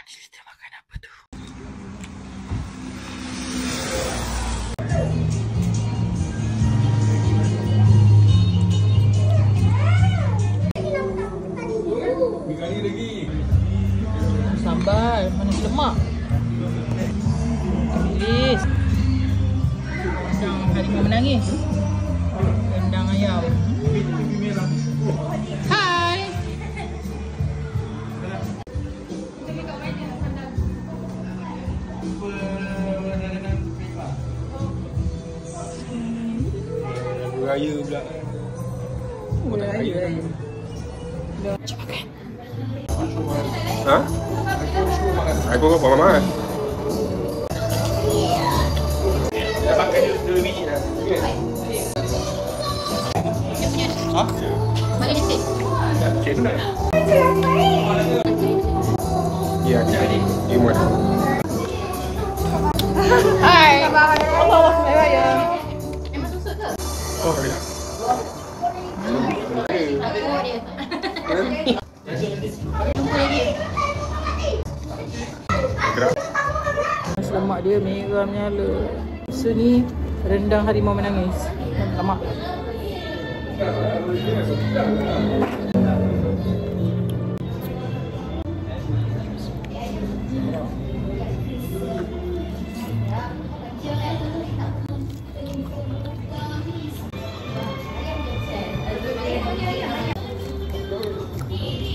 Manis kita makan apa tu? Sambal manis lemak. Please. Rendang harimau menangis. Rendang ayam. Hai. Raya pula. Raya. Cik makan. Ha? Aku kau buat makan. Dah pakai dua biji dah. Ha? Mana dia cik? Cik tu nak. Ya, dia muat. Hai. Allah Raya. Emang susut ke? Oh, ya. Nasi lemak dia merah menyala. So ni rendang harimau menangis. Lemak.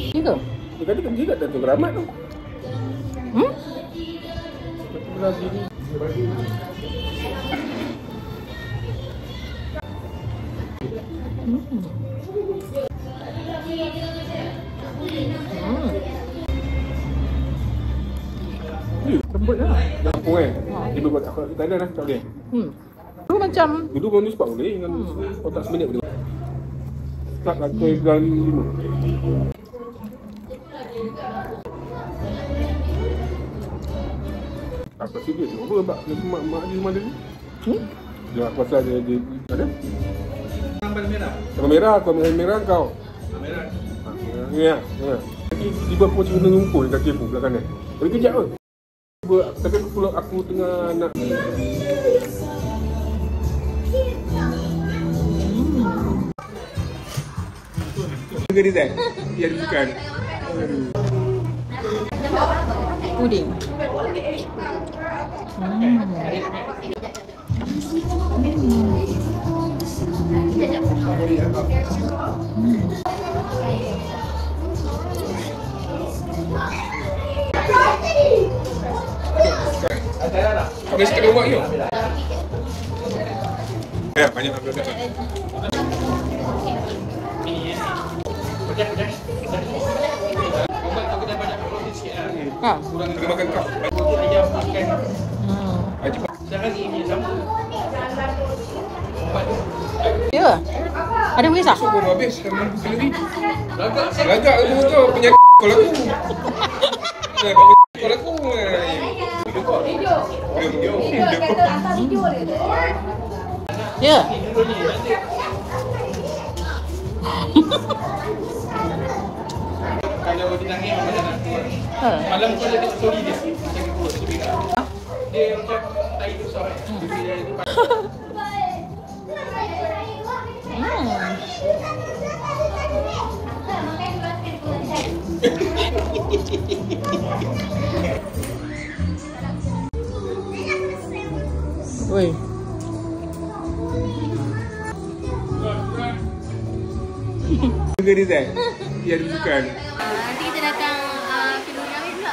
Ni ke? Dia kata pergi kat Datuk Keramat tu. Datuk Keramat Lembut lah. Kampung kan? Dia buat tak ada lah, tak boleh. Tu macam Dulu baru sebab boleh dengan otak seminit boleh. Tak pakai gang 5. Apa sih dia cuba mak dia semua ada ni? Dia aku rasa dia ada. Sambal merah. Sambal merah, aku ambil merah kau. Merah. Ya, ya. Tiba aku macam kena ngumpul dekat kaki aku belah kanan. Tapi kejap ke? Tapi aku tengah nak Burger design yang bukan puding. Kau mesti kena buat ni. Ya, banyak nak belajar. Ha. Kurang kena makan kau. Ayam makan. Cepat. Sehari ni sama. Ya. Ada kisah? Masuk pun habis sama kalori. Lagak tu tu penyakit kau laku. Kau laku. Ya. Kalau dia nangis macam nak keluar. Malam tu ada story dia. Macam keluar story. Dia macam tai tu besar. Oi. Burger design yang bukan. Nanti kita datang Keduri Amin pula.